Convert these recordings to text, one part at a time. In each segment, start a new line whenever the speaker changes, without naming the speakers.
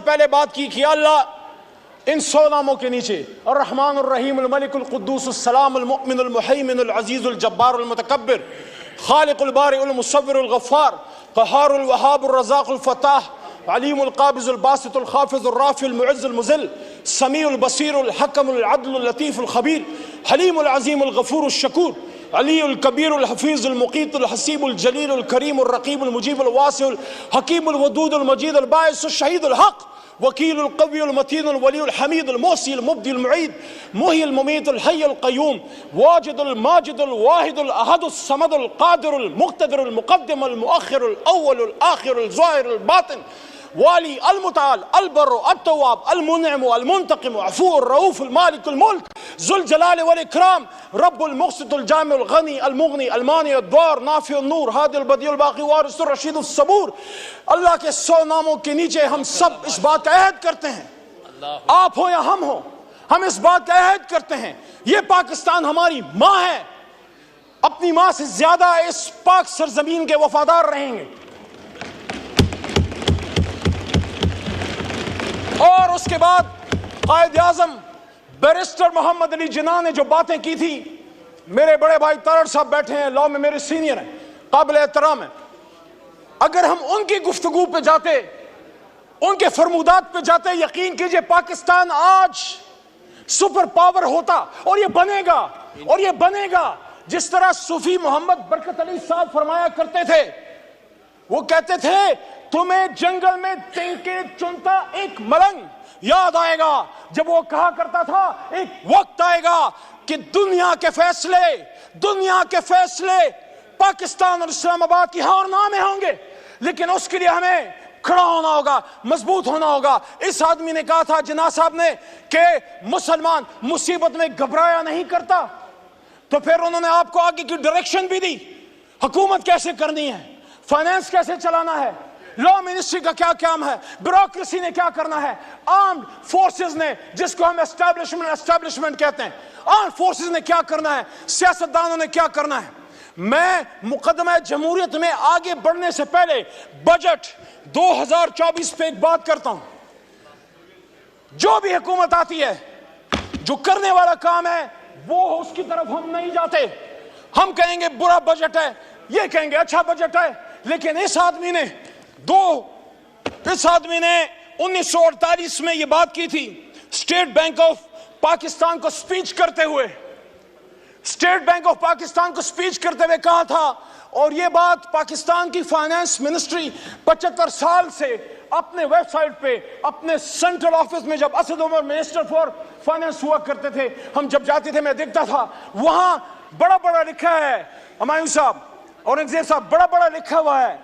پہلے بات کی کہ اللہ ان 100 ناموں کے نیچے الرحمن الرحیم الملک القدوس السلام المؤمن المحیمن العزیز الجبار المتکبر خالق البارئ المصور الغفار قہار الوہاب الرزاق الفتاح علیم القابض الباسط الخافض الرافع المعز المذل سمیع البصیر الحکم العدل اللطیف الخبیر حلیم العظیم الغفور الشکور علی الکبیر الحفیظ المقیت الحسیب الجلیل الکریم الرقیب المجیب الواسع الحکیم الودود المجید الباعث الشہید الحق وکیل القوی المتین الولی الحمید المحصی المبدی المعید محی الممیت الحی القیوم واجد الماجد الواحد الاحد الصمد القادر المقتدر المقدم المؤخر الاول الاخر الظاہر الباطن والی المتعال البر التواب المنعم المنتقم عفو الرؤوف المالک الملک ذو الجلال والاکرام رب المقسط الجامع الغنی المغنی المانع الضار نافع النور ہادی البدیع الباقی وارث الرشید الصبور. اللہ کے 100 ناموں کے نیچے ہم سب اس بات کا عہد کرتے ہیں، آپ ہو یا ہم ہو، ہم اس بات کا عہد کرتے ہیں یہ پاکستان ہماری ماں ہے، اپنی ماں سے زیادہ اس پاک سرزمین کے وفادار رہیں گے. اور اس کے بعد قائد اعظم بیرسٹر محمد علی جناح نے جو باتیں کی تھی، میرے بڑے بھائی تارڑ صاحب بیٹھے ہیں، لاء میں میرے سینئر ہیں، قابل احترام ہیں، اگر ہم ان کی گفتگو پہ جاتے، ان کے فرمودات پہ جاتے، یقین کیجئے پاکستان آج سپر پاور ہوتا، اور یہ بنے گا جس طرح صوفی محمد برکت علی صاحب فرمایا کرتے تھے. وہ کہتے تھے تمہیں جنگل میں تنکے چنتا ایک ملنگ یاد آئے گا، جب وہ کہا کرتا تھا ایک وقت آئے گا کہ دنیا کے فیصلے پاکستان اور اسلام آباد کی ہاں اور نہ میں ہوں گے، لیکن اس کے لیے ہمیں کھڑا ہونا ہوگا، مضبوط ہونا ہوگا. اس آدمی نے کہا تھا جناح صاحب نے کہ مسلمان مصیبت میں گھبرایا نہیں کرتا، تو پھر انہوں نے آپ کو آگے کی ڈائریکشن بھی دی، حکومت کیسے کرنی ہے، فائنانس کیسے چلانا ہے، لا منسٹری کا کیا کام ہے، بیوروکریسی نے کیا کرنا ہے، آرمڈ فورسز نے جس کو ہم اسٹیبلشمنٹ کہتے ہیں، آرمڈ فورسز نے کیا کرنا ہے، سیاستدانوں نے کیا کرنا ہے. میں مقدمہ جمہوریت میں آگے بڑھنے سے پہلے بجٹ 2024 پہ ایک بات کرتا ہوں. جو بھی حکومت آتی ہے، جو کرنے والا کام ہے وہ اس کی طرف ہم نہیں جاتے. ہم کہیں گے برا بجٹ ہے، یہ کہیں گے اچھا بجٹ ہے، لیکن اس آدمی نے 1948 میں یہ بات کی تھی اسٹیٹ بینک آف پاکستان کو سپیچ کرتے ہوئے، کہا تھا، اور یہ بات پاکستان کی فائنانس منسٹری 75 سال سے اپنے ویب سائٹ پہ، اپنے سینٹرل آفس میں، جب Asad Umar minister for finance ہوا کرتے تھے، ہم جب جاتے تھے میں دیکھتا تھا وہاں بڑا لکھا ہے، ہمایوں صاحب، اورنگزیب صاحب، بڑا لکھا ہوا ہے.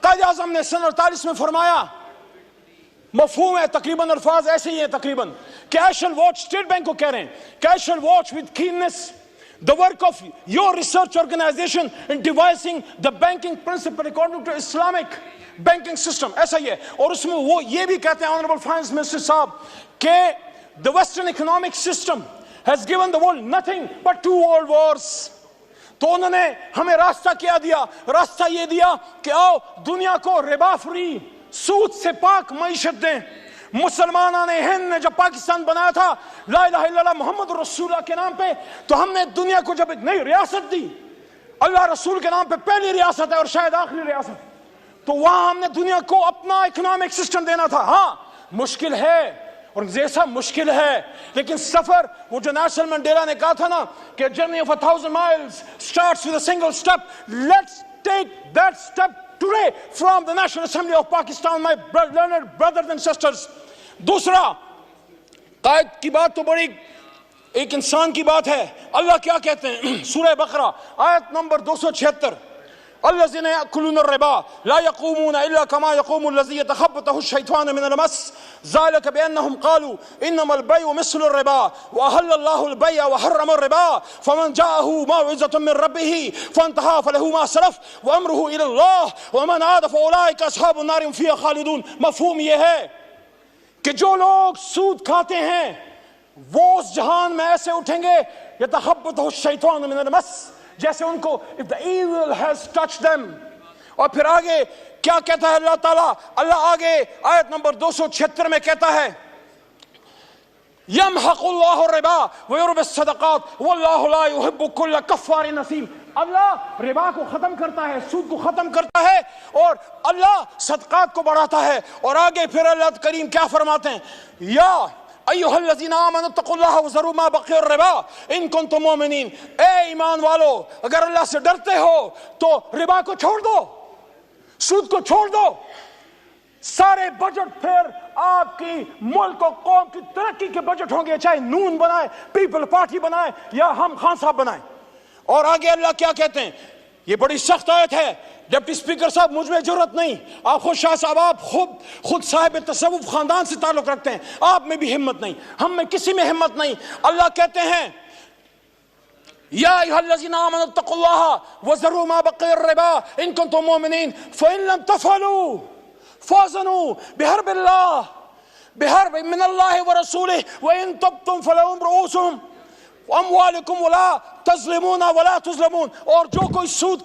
قائد اعظم نے سن 48 میں فرمایا، مفہوم ہے تقریباً، الفاظ ایسے ہی ہیں تقریباً، کہ I shall watch، state bank کو کہہ رہے ہیں کہ I shall watch with keenness the work of your research organization in devising the banking principle according to Islamic banking system. ایسا ہی ہے. اور اس میں وہ یہ بھی کہتے ہیں Honorable Finance Minister صاحب کہ the Western economic system has given the world nothing but 2 world wars. تو انہوں نے ہمیں راستہ کیا دیا؟ راستہ یہ دیا کہ آؤ دنیا کو ربا فری، سود سے پاک معیشت دیں. مسلمانان ہند نے جب پاکستان بنایا تھا لا الہ الا اللہ محمد رسول اللہ کے نام پہ، تو ہم نے دنیا کو جب ایک نئی ریاست دی، اللہ رسول کے نام پہ پہلی ریاست ہے اور شاید آخری ریاست، تو وہاں ہم نے دنیا کو اپنا اکنامک سسٹم دینا تھا. ہاں مشکل ہے، اور جیسا مشکل ہے، لیکن سفر، وہ جو نیلسن منڈیلا نے کہا تھا نا کہ journey of 1000 miles starts with a single step. Let's take that step today from the National Assembly of Pakistan, my learned brothers and sisters. دوسرا، قائد کی بات تو بڑی ایک انسان کی بات ہے. اللہ کیا کہتے ہیں؟ سورہ بقرہ آیت نمبر 276، الذين يأكلون الربا لا يقومون إلا كما يقوم الذي يتخبطه الشيطان من المس ذلك بأنهم قالوا إنما البيع مثل الربا وأحل الله البيع وحرم الربا فمن جاءه موعظة من ربه فانتهى فله ما سلف وأمره إلى الله ومن عاد فأولئك أصحاب النار هم فيها خالدون. مفہوم یہ ہے کہ جو لوگ سود کھاتے ہیں وہ اس جہان میں ایسے اٹھیں گے يتخبطه الشيطان من المس، جیسے ان کو if the evil has touched them. اور پھر آگے کیا کہتا ہے اللہ تعالیٰ؟ اللہ آگے آیت نمبر 276 میں کہتا ہے یمحق اللہ الربا ویربی الصدقات واللہ لا یحب کل کفار نثیم. اللہ ربا کو ختم کرتا ہے, سود کو ختم کرتا ہے, اور اللہ صدقات کو بڑھاتا ہے. اور آگے پھر اللہ کریم کیا فرماتے ہیں؟ یا ایھا الذین آمنوا اتقوا اللہ وذروا ما بقی الربا ان کنتم مؤمنین. اے ایمان والو, اگر اللہ سے ڈرتے ہو تو ربا کو چھوڑ دو, سود کو چھوڑ دو. سارے بجٹ پھر آپ کی ملک و قوم کی ترقی کے بجٹ ہوں گے, چاہے نون بنائے, پیپل پارٹی بنائے, یا ہم خان صاحب بنائیں. اور آگے اللہ کیا کہتے ہیں؟ یہ بڑی سخت آیت ہے. ڈپٹی اسپیکر صاحب, مجھ میں جرت نہیں, آپ خود شاہ صاحب, آپ خود صاحب تصوف خاندان سے تعلق رکھتے ہیں, آپ میں بھی ہمت نہیں, ہم میں کسی میں ہمت نہیں. اللہ کہتے ہیں یا ایھا الذین آمنوا اتقوا اللہ وذروا ما بقی الربا ان کنتم مؤمنین فإن لم تفعلوا فاذنوا بحرب من اللہ ورسولہ وإن تبتم فلکم رؤوس اموالکم ولا تظلمون ولا تظلمون. اور جو کوئی سود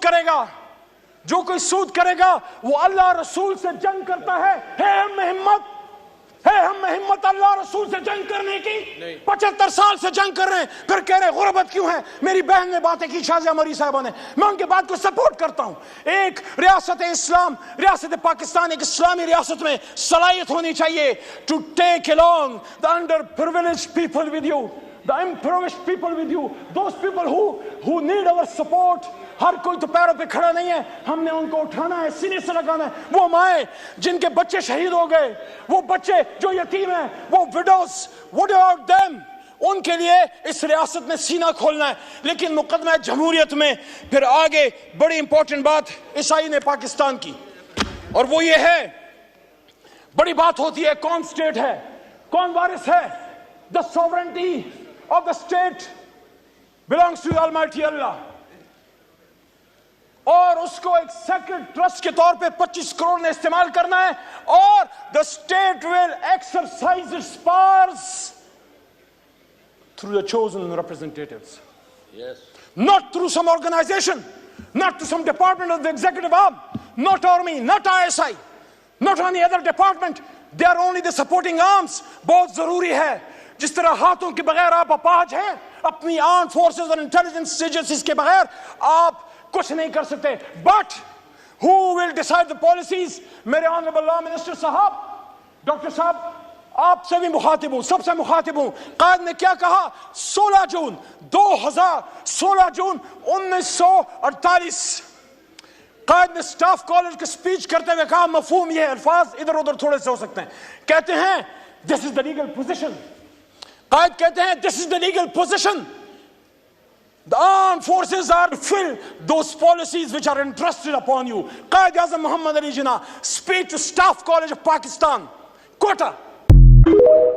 کرے گا وہ اللہ رسول سے جنگ کرتا ہے. ہم میں ہمت اللہ رسول سے جنگ کرنے کی؟ 75 سال سے جنگ کر رہے ہیں, پھر کہہ رہے غربت کیوں ہے؟ میری بہن نے باتیں کی, شازیہ مری صاحبہ نے, میں ان کے بات کو سپورٹ کرتا ہوں. ایک ریاست اسلام, ریاست پاکستان ایک اسلامی ریاست میں صلاحیت ہونی چاہیے to take along the underprivileged people with you, the impoverished people with you, those people who need our support. ہر کوئی تو پیروں پہ کھڑا نہیں ہے, ہم نے ان کو اٹھانا ہے, سینے سے لگانا ہے. وہ مائیں جن کے بچے شہید ہو گئے, وہ بچے جو یتیم ہیں, وہ widows, what about them? ان کے لیے اس ریاست میں سینہ کھولنا ہے. لیکن مقدمہ جمہوریت میں پھر آگے بڑی امپورٹنٹ بات عیسائی نے پاکستان کی, اور وہ یہ ہے, بڑی بات ہوتی ہے کون اسٹیٹ ہے, کون وارث ہے. The sovereignty of the state belongs to Almighty Allah. اور اس کو ایک سیکرڈ ٹرسٹ کے طور پہ 25 کروڑ نے استعمال کرنا ہے, اور the state will exercise its powers through the chosen representatives. Yes. Not through some organization, not through some department of the executive arm, not army, not ISI, not any other department. They are only the supporting arms. بہت ضروری ہے. جس طرح ہاتھوں کے بغیر آپ اپاہج ہیں, اپنی آرم فورسز اور انٹیلیجنس ایجنسیز کے بغیر آپ کچھ نہیں کر سکتے. But who will decide the policies? میرے آنریبل لا منسٹر صاحب, ڈاکٹر صاحب, آپ سے بھی مخاطب ہوں, سب سے مخاطب ہوں. قائد نے کیا کہا؟ 16 جون 1948 قائد نے سٹاف کالج کے سپیچ کرتے ہوئے کہا, مفہوم یہ ہے, الفاظ ادھر ادھر تھوڑے سے ہو سکتے ہیں, کہتے ہیں this is the legal position. قائد کہتے ہیں this is the legal position. The armed forces are to fill those policies which are entrusted upon you. Qaid Azam Muhammad Ali Jinnah, speech to Staff College of Pakistan, Quetta.